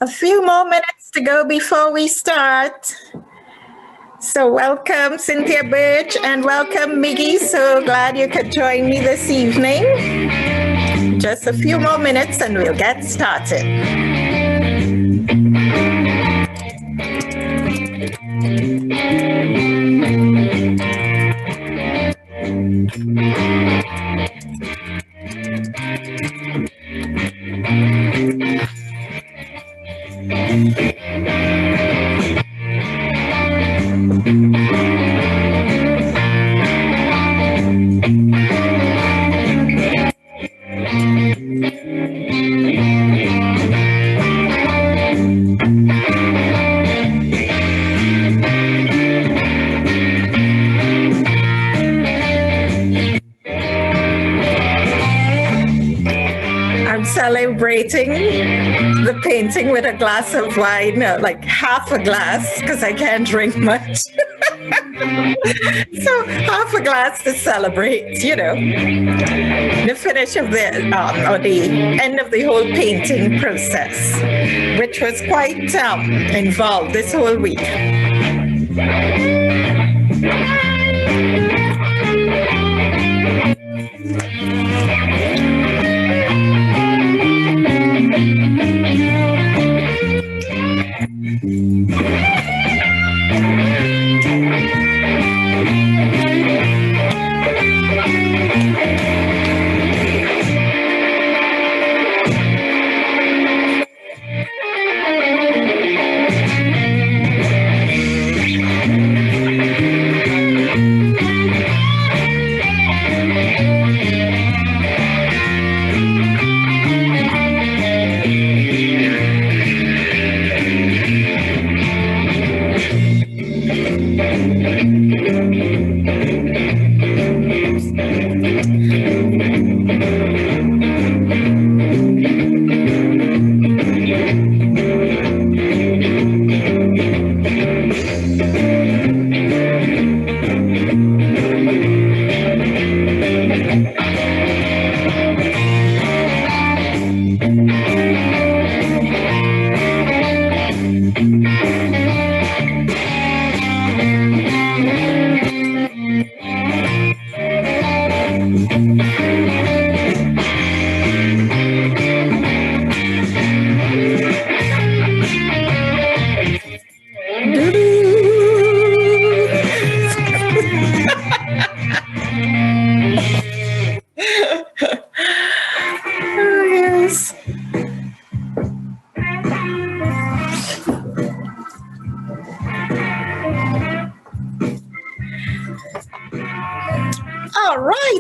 A few more minutes to go before we start. So welcome Cynthia Birch and welcome Miggy. So glad you could join me this evening. Just a few more minutes and we'll get started. Celebrating the painting with a glass of wine, like half a glass, because I can't drink much. So half a glass to celebrate, the finish of the or the end of the whole painting process, which was quite involved this whole week.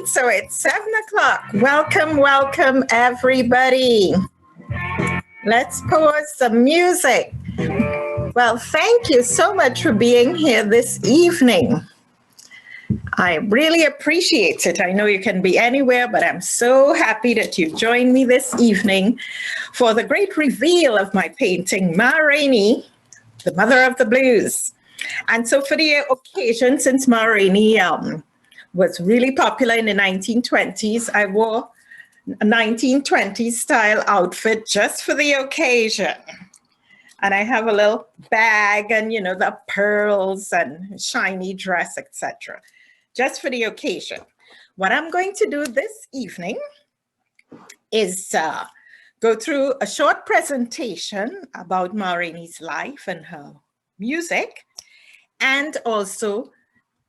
So it's 7:00. Welcome, everybody. Let's pause some music. Well, thank you so much for being here this evening. I really appreciate it. I know you can be anywhere, but I'm so happy that you joined me this evening for the great reveal of my painting, Rainey, the Mother of the Blues. And so for the occasion, since Rainey was really popular in the 1920s, I wore a 1920s style outfit just for the occasion. And I have a little bag and, the pearls and shiny dress, etc. Just for the occasion. What I'm going to do this evening is go through a short presentation about Rainey's life and her music, and also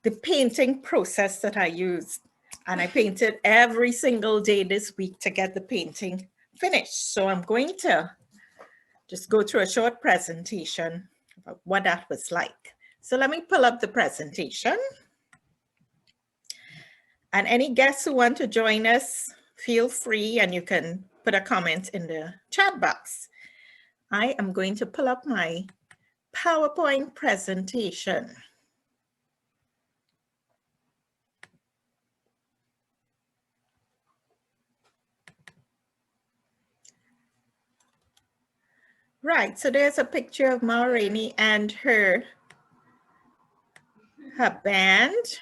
the painting process that I used. And I painted every single day this week to get the painting finished. So I'm going to just go through a short presentation about what that was like. So let me pull up the presentation. And any guests who want to join us, feel free, and you can put a comment in the chat box. I am going to pull up my PowerPoint presentation. Right, so there's a picture of Rainey and her band.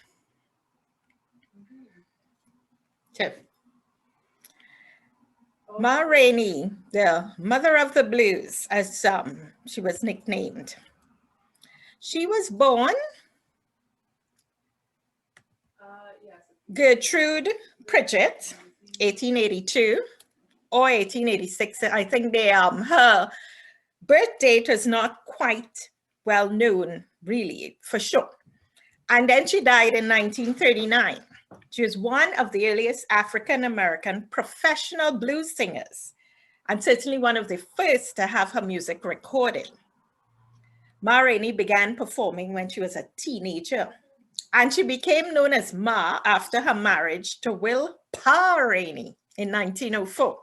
Ma Rainey, the mother of the blues, as she was nicknamed. She was born Gertrude Pridgett, 1882 or 1886. I think her birth date is not quite well known, really, for sure. And then she died in 1939. She was one of the earliest African-American professional blues singers, and certainly one of the first to have her music recorded. Ma Rainey began performing when she was a teenager, and she became known as Ma after her marriage to Will Pa Rainey in 1904.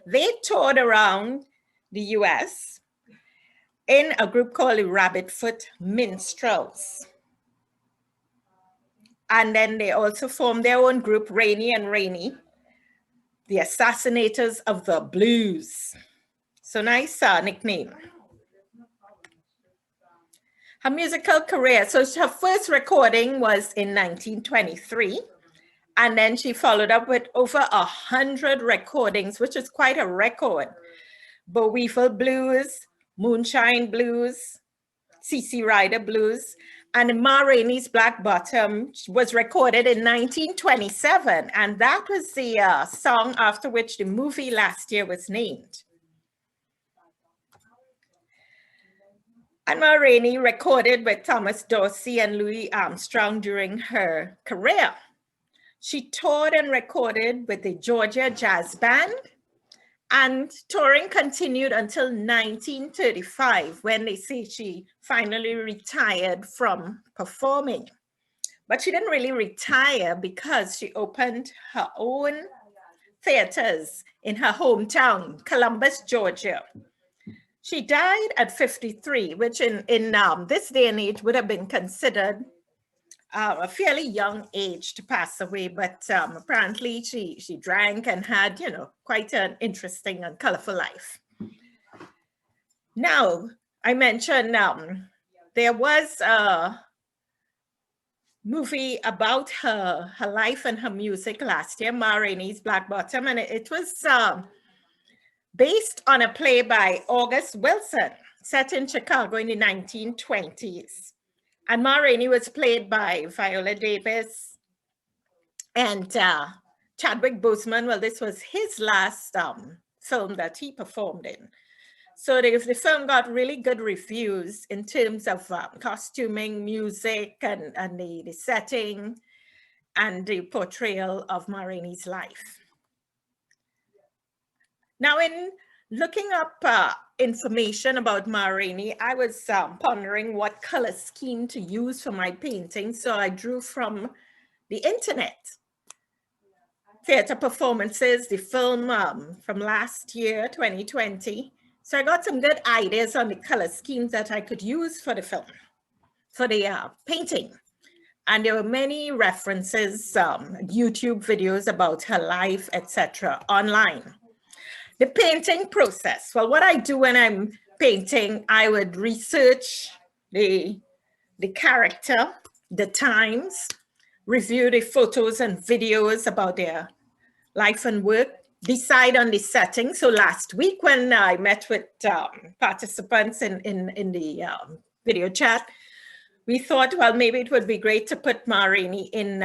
They toured around the US in a group called the Rabbitfoot Minstrels. And then they also formed their own group, Rainey and Rainey, the Assassinators of the Blues. So nice nickname. Her musical career, so her first recording was in 1923. And then she followed up with over 100 recordings, which is quite a record. Bowieville Blues, Moonshine Blues, C.C. Ryder Blues, and Ma Rainey's Black Bottom was recorded in 1927. And that was the song after which the movie last year was named. And Ma Rainey recorded with Thomas Dorsey and Louis Armstrong during her career. She toured and recorded with the Georgia Jazz Band, and touring continued until 1935, when they say she finally retired from performing. But she didn't really retire because she opened her own theaters in her hometown, Columbus, Georgia. She died at 53, which in this day and age would have been considered a fairly young age to pass away, but apparently she drank and had, quite an interesting and colorful life. Now, I mentioned there was a movie about her life and her music last year, Ma Rainey's Black Bottom, and it was based on a play by August Wilson, set in Chicago in the 1920s. And Ma Rainey was played by Viola Davis and Chadwick Boseman. Well, this was his last film that he performed in. So the film got really good reviews in terms of costuming, music, and the setting, and the portrayal of Ma Rainey's life. Now, in looking up information about Ma Rainey, I was pondering what color scheme to use for my painting. So I drew from the internet, theater performances, the film from last year, 2020. So I got some good ideas on the color schemes that I could use for the film, for the painting. And there were many references, YouTube videos about her life, etc., online. The painting process. Well, what I do when I'm painting, I would research the character, the times, review the photos and videos about their life and work, decide on the setting. So last week when I met with participants in the video chat, we thought, well, maybe it would be great to put Ma Rainey in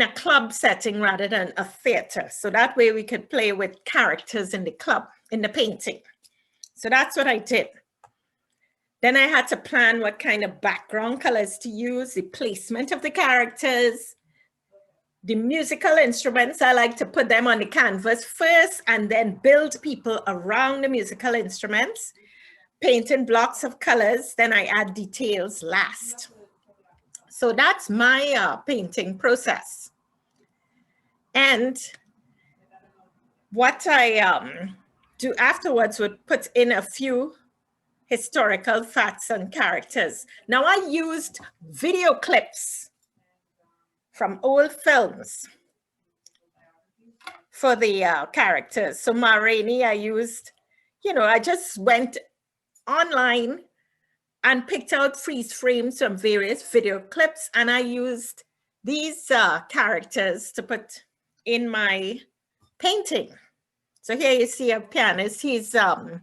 a club setting rather than a theater. So that way we could play with characters in the club, in the painting. So that's what I did. Then I had to plan what kind of background colors to use, the placement of the characters, the musical instruments. I like to put them on the canvas first and then build people around the musical instruments, paint in blocks of colors, then I add details last. So that's my painting process. And what I do afterwards would put in a few historical facts and characters. Now I used video clips from old films for the characters. So Ma Rainey, I used, I just went online and picked out freeze frames from various video clips, and I used these characters to put in my painting. So here you see a pianist. He's, playing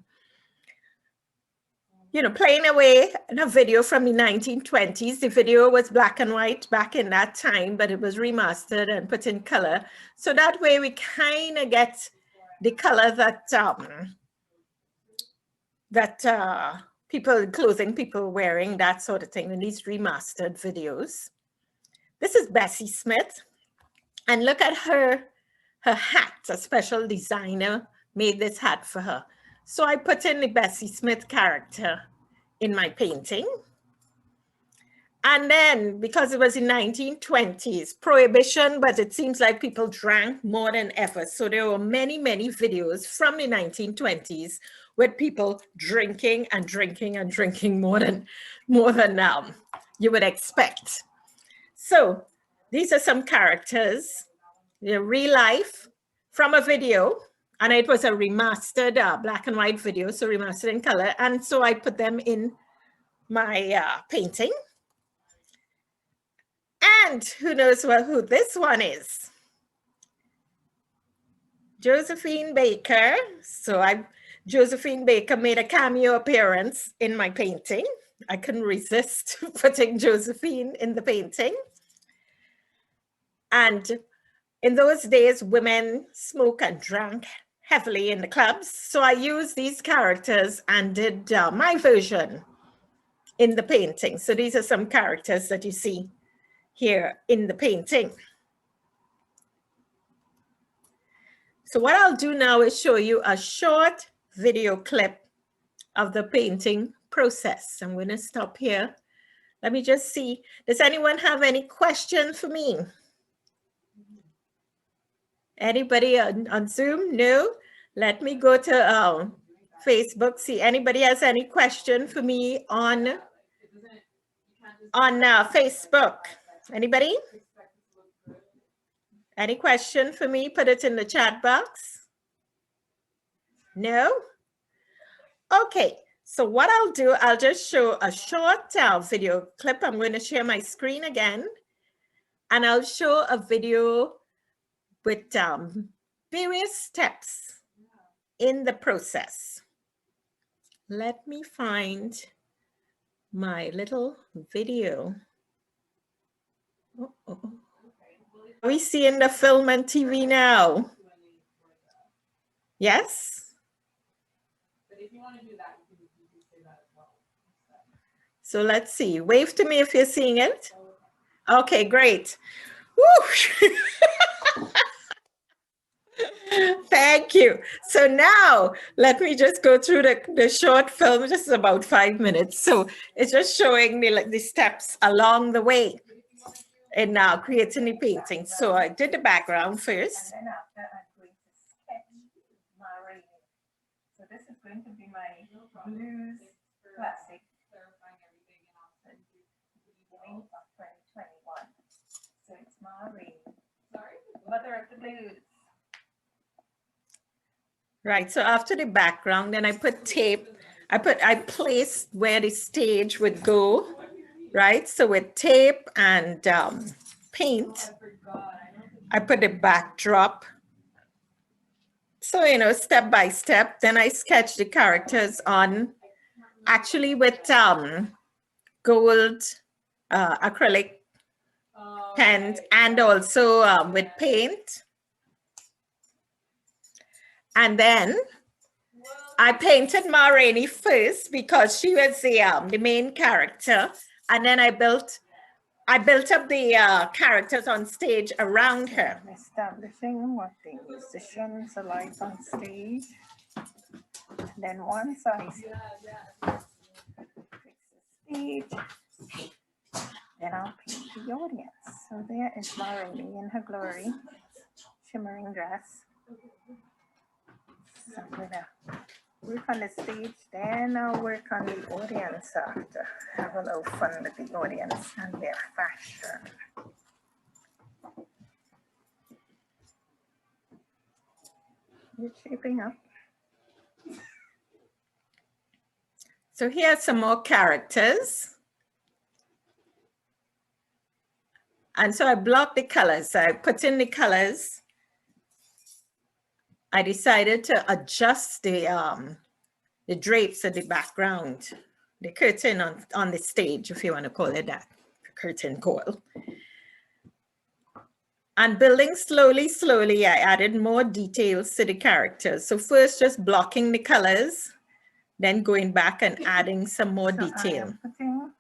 away in a video from the 1920s. The video was black and white back in that time, but it was remastered and put in color. So that way we kind of get the color that people, clothing people wearing, that sort of thing in these remastered videos. This is Bessie Smith. And look at her hat. A special designer made this hat for her. So I put in the Bessie Smith character in my painting. And then, because it was in 1920s, prohibition, but it seems like people drank more than ever. So there were many, many videos from the 1920s with people drinking and drinking and drinking more than you would expect. So these are some characters, real life from a video, and it was a remastered black and white video, so remastered in color. And so I put them in my painting. And who knows who this one is? Josephine Baker. So Josephine Baker made a cameo appearance in my painting. I couldn't resist putting Josephine in the painting. And in those days, women smoked and drank heavily in the clubs. So I used these characters and did my version in the painting. So these are some characters that you see here in the painting. So what I'll do now is show you a short video clip of the painting process. I'm going to stop here. Let me just see. Does anyone have any question for me? Anybody on Zoom? No? Let me go to Facebook. See, anybody has any question for me on Facebook? Anybody? Any question for me? Put it in the chat box. No? Okay, so what I'll do, I'll just show a short video clip. I'm going to share my screen again, and I'll show a video with various steps in the process. Let me find my little video. Are we seeing the film and TV now? Yes? But if you want to do that, you can say that as well. So let's see. Wave to me if you're seeing it. Okay, great. Woo! Thank you. So now let me just go through the short film, just about 5 minutes. So it's just showing me like the steps along the way in creating the painting. So I did the background first. And then after, I'm going to sketch my Rainey. So this is going to be my blues classic beginning of 2021. So it's my Rainey, mother of the blues. Right, so after the background, then I put tape. I placed where the stage would go, right? So with tape and paint, I put the backdrop. So, step by step, then I sketch the characters on, actually with gold acrylic pens and also with paint. And then I painted Ma Rainey first because she was the main character. And then I built up the characters on stage around her. Establishing what the musicians are like on stage. And then once I fix the stage, then I'll paint the audience. So there is Ma Rainey in her glory, shimmering dress. So I'm gonna work on the stage, then I'll work on the audience after. Have a little fun with the audience and their fashion. It's shaping up. So here are some more characters. And so I blocked the colors. So I put in the colors. I decided to adjust the drapes at the background, the curtain on the stage, if you want to call it that, curtain call. And building slowly, slowly, I added more details to the characters. So first just blocking the colors, then going back and adding some more detail. I am putting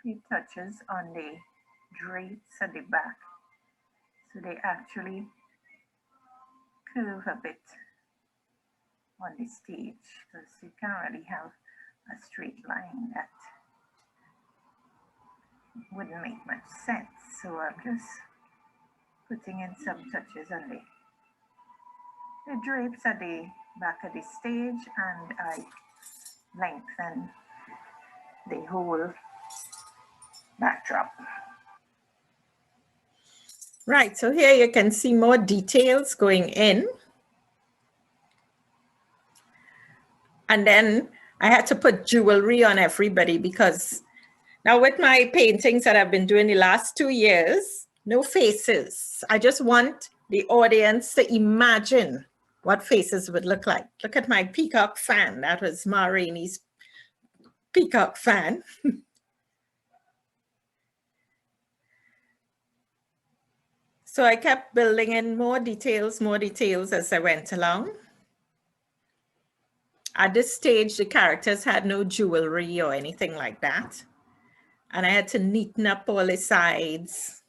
3 touches on the drapes at the back. So they actually curve a bit on the stage, because you can't really have a straight line. That wouldn't make much sense. So I'm just putting in some touches on the drapes at the back of the stage, and I lengthen the whole backdrop. Right, so here you can see more details going in. And then I had to put jewelry on everybody, because now with my paintings that I've been doing the last 2 years, no faces. I just want the audience to imagine what faces would look like. Look at my peacock fan. That was Rainey's peacock fan. So I kept building in more details as I went along. At this stage, the characters had no jewelry or anything like that. And I had to neaten up all the sides.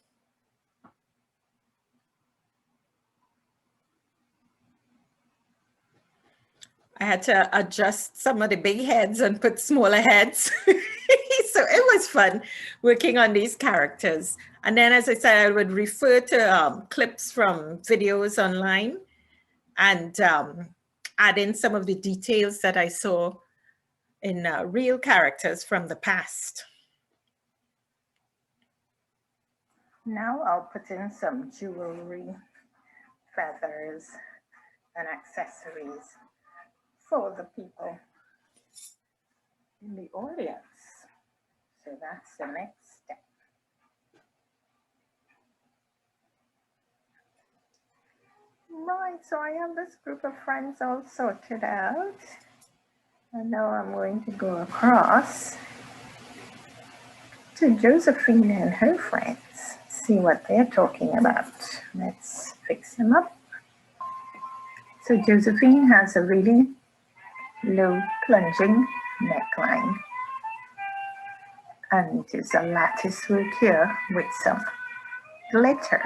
I had to adjust some of the big heads and put smaller heads. So it was fun working on these characters. And then, as I said, I would refer to clips from videos online and add in some of the details that I saw in real characters from the past. Now I'll put in some jewelry, feathers, and accessories for the people in the audience. So that's the next step. Right, so I have this group of friends all sorted out. And now I'm going to go across to Josephine and her friends, see what they're talking about. Let's fix them up. So Josephine has a really low plunging neckline, and there's a lattice work here with some glitter.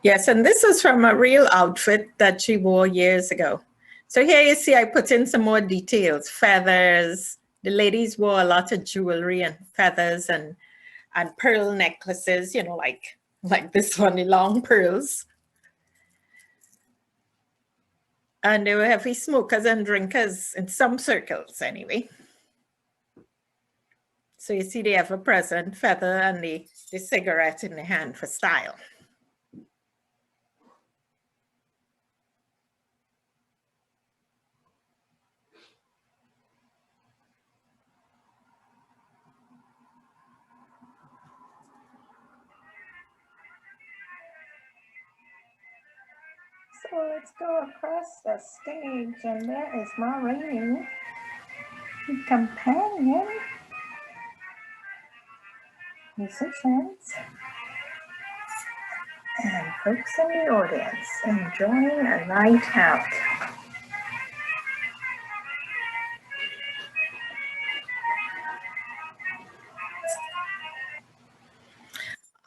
Yes, and this is from a real outfit that she wore years ago. So here you see I put in some more details, feathers. The ladies wore a lot of jewelry and feathers and pearl necklaces, you know, like this one, the long pearls. And they were heavy smokers and drinkers in some circles anyway. So you see the ever-present feather and the cigarette in the hand for style. So let's go across the stage, and there is my Rainey, companion musicians and folks in the audience enjoying a night out.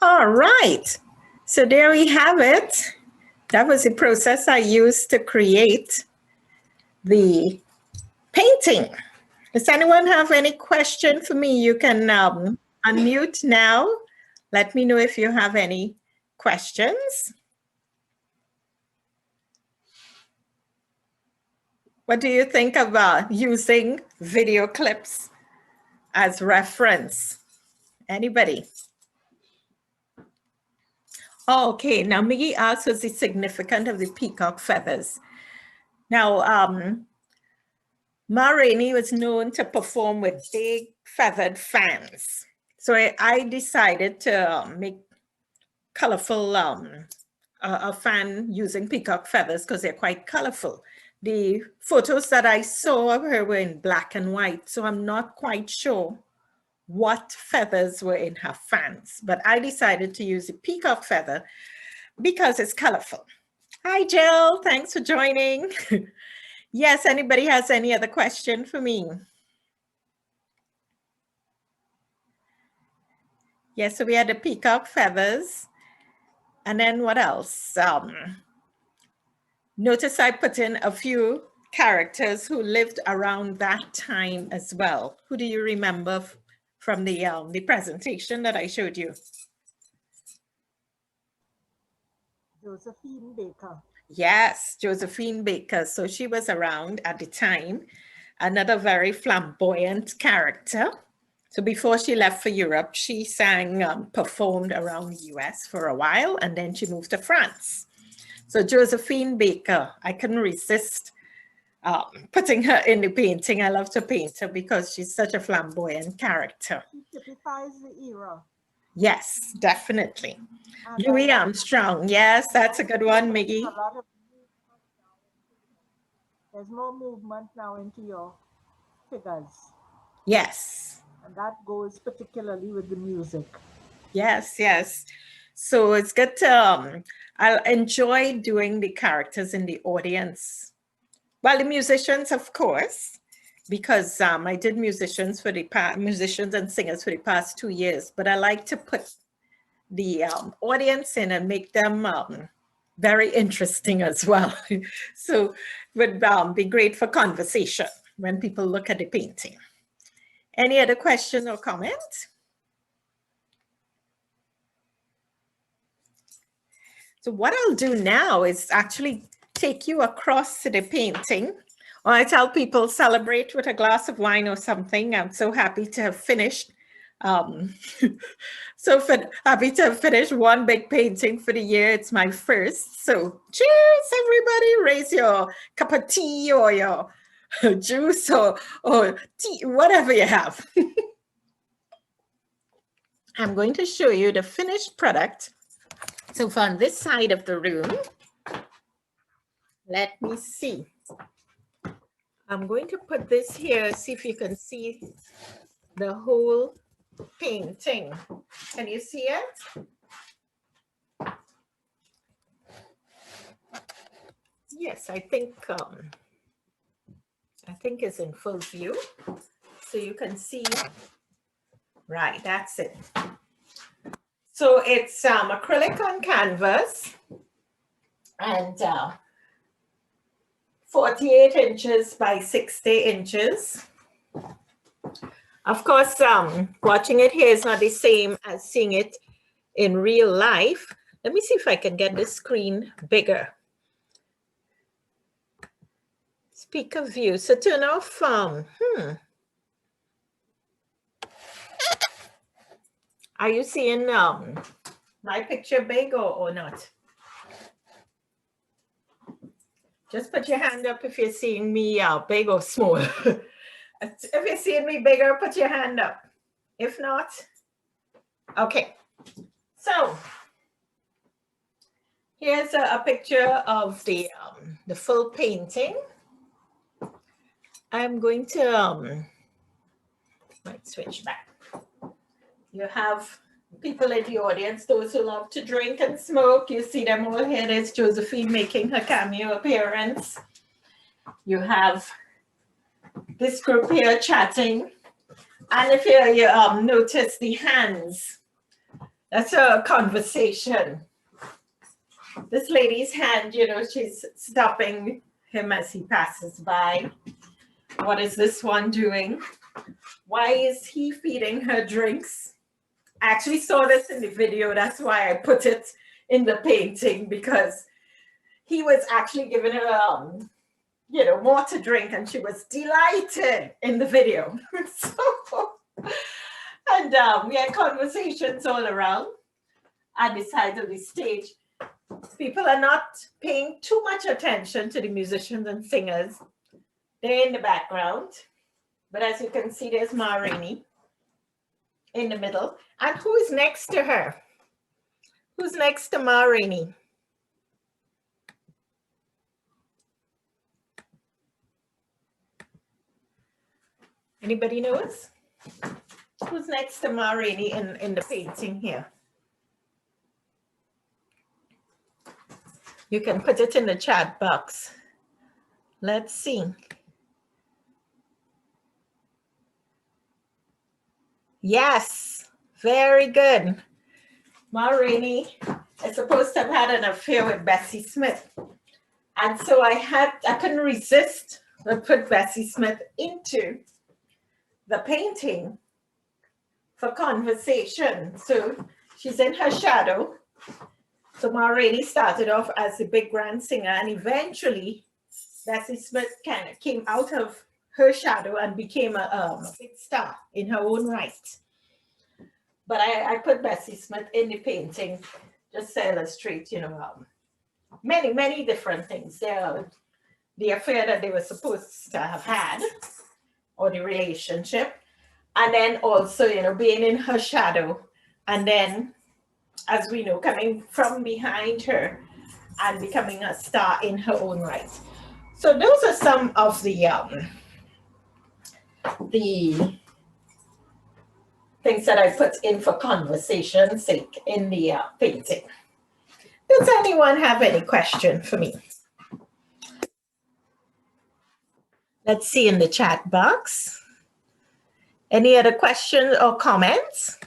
All right, so there we have it. That was the process I used to create the painting. Does anyone have any question for me? You can unmute now. Let me know if you have any questions. What do you think about using video clips as reference? Anybody? Oh, okay, now Miggy asked what's the significance of the peacock feathers. Now, Ma Rainey was known to perform with big feathered fans. So I decided to make colorful a fan using peacock feathers because they're quite colorful. The photos that I saw of her were in black and white, so I'm not quite sure what feathers were in her fans, but I decided to use a peacock feather because it's colorful. Hi, Jill. Thanks for joining. Yes, anybody has any other question for me? Yes, so we had the peacock feathers. And then what else? Notice I put in a few characters who lived around that time as well. Who do you remember from the presentation that I showed you? Josephine Baker. Yes, Josephine Baker. So she was around at the time. Another very flamboyant character. So before she left for Europe, she sang, performed around the US for a while, and then she moved to France. So Josephine Baker, I couldn't resist putting her in the painting. I love to paint her because she's such a flamboyant character. She typifies the era. Yes, definitely. And Louis Armstrong. Yes, that's a good one, Miggy. There's more movement now into your figures. Yes. And that goes particularly with the music. Yes, yes. So it's good to, I'll enjoy doing the characters in the audience. Well, the musicians, of course, because I did musicians and singers for the past 2 years, but I like to put the audience in and make them very interesting as well. So it would be great for conversation when people look at the painting. Any other question or comment? So what I'll do now is actually take you across to the painting. Or I tell people celebrate with a glass of wine or something. I'm so happy to have finished. Happy to have finished one big painting for the year. It's my first. So cheers, everybody. Raise your cup of tea or your juice or tea, whatever you have. I'm going to show you the finished product. So from this side of the room, let me see. I'm going to put this here, see if you can see the whole painting. Can you see it? Yes, I think it's in full view. So you can see, right, that's it. So it's acrylic on canvas and 48 inches by 60 inches. Of course, watching it here is not the same as seeing it in real life. Let me see if I can get this screen bigger. Speaker view. So turn off, Are you seeing my picture big or not? Just put your hand up if you're seeing me big or small. If you're seeing me bigger, put your hand up. If not, okay. So here's a picture of the full painting. I'm going to might switch back. You have people in the audience, those who love to drink and smoke. You see them all here. There's Josephine making her cameo appearance. You have this group here chatting. And if you notice the hands, that's a conversation. This lady's hand, you know, she's stopping him as he passes by. What is this one doing? Why is he feeding her drinks? I actually saw this in the video. That's why I put it in the painting, because he was actually giving her, you know, more to drink, and she was delighted in the video. And we had conversations all around at the side of the stage. People are not paying too much attention to the musicians and singers. They're in the background. But as you can see, there's Rainey in the middle. And who is next to her? Who's next to Ma Rainey? Anybody knows? Who's next to Ma Rainey in the painting here? You can put it in the chat box. Let's see. Yes, very good. Ma Rainey is supposed to have had an affair with Bessie Smith. And so I couldn't resist but put Bessie Smith into the painting for conversation. So she's in her shadow. So Ma Rainey started off as a big grand singer, and eventually Bessie Smith kind of came out of her shadow and became a big star in her own right. But I put Bessie Smith in the painting just to illustrate, you know, many, many different things. The affair that they were supposed to have had, or the relationship, and then also, you know, being in her shadow, and then, as we know, coming from behind her and becoming a star in her own right. So those are some of the things that I put in for conversation's sake in the painting. Does anyone have any question for me? Let's see in the chat box. Any other questions or comments?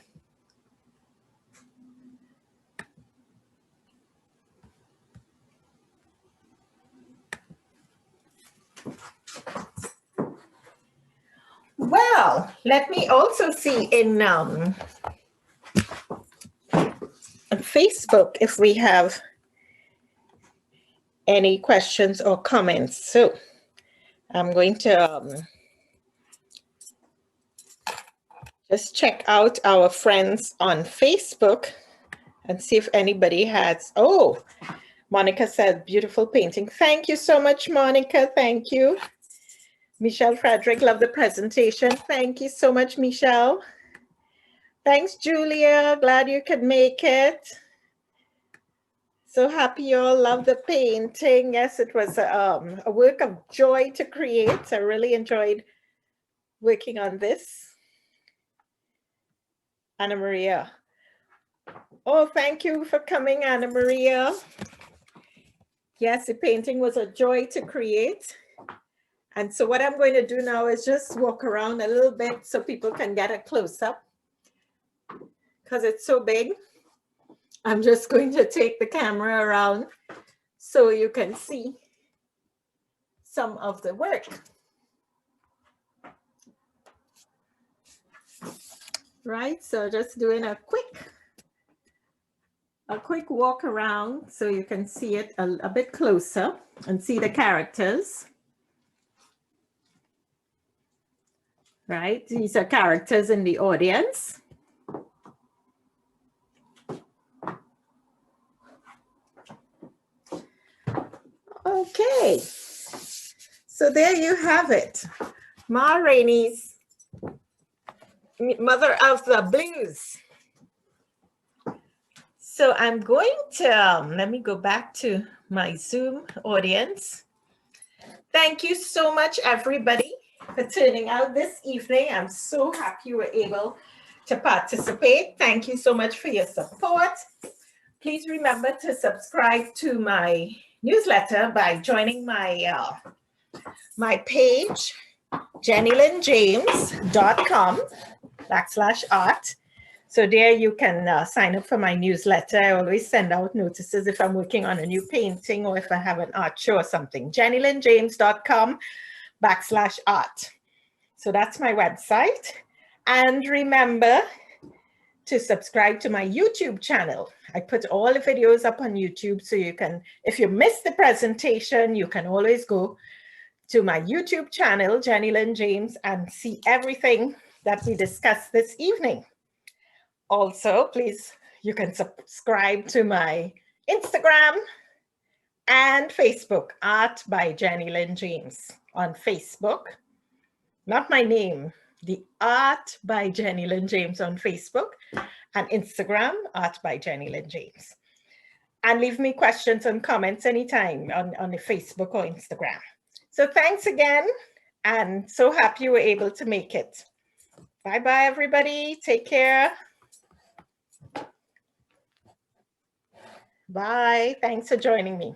Well, let me also see in Facebook if we have any questions or comments. So I'm going to just check out our friends on Facebook and see if anybody has. Oh, Monica said, beautiful painting. Thank you so much, Monica. Thank you. Michelle Frederick, love the presentation. Thank you so much, Michelle. Thanks, Julia. Glad you could make it. So happy you all love the painting. Yes, it was a work of joy to create. I really enjoyed working on this. Anna Maria. Oh, thank you for coming, Anna Maria. Yes, the painting was a joy to create. And so what I'm going to do now is just walk around a little bit so people can get a close-up. Because it's so big, I'm just going to take the camera around so you can see some of the work. Right, so just doing a quick walk around so you can see it a bit closer and see the characters. Right, these are characters in the audience. Okay, so there you have it. Ma Rainey's Mother of the Blues. So I'm going to, let me go back to my Zoom audience. Thank you so much, everybody, for turning out this evening. I'm so happy you were able to participate. Thank you so much for your support. Please remember to subscribe to my newsletter by joining my my page, JennylyndJames.com/art. So there you can sign up for my newsletter. I always send out notices if I'm working on a new painting or if I have an art show or something. JennylyndJames.com/art. So that's my website. And remember to subscribe to my YouTube channel. I put all the videos up on YouTube so you can, if you missed the presentation, you can always go to my YouTube channel, Jennylynd James, and see everything that we discussed this evening. Also, please, you can subscribe to my Instagram and Facebook, Art by Jennylynd James on Facebook. Not my name, The Art by Jennylynd James on Facebook and Instagram, Art by Jennylynd James. And leave me questions and comments anytime on the Facebook or Instagram. So thanks again, and so happy you were able to make it. Bye-bye, everybody. Take care. Bye. Thanks for joining me.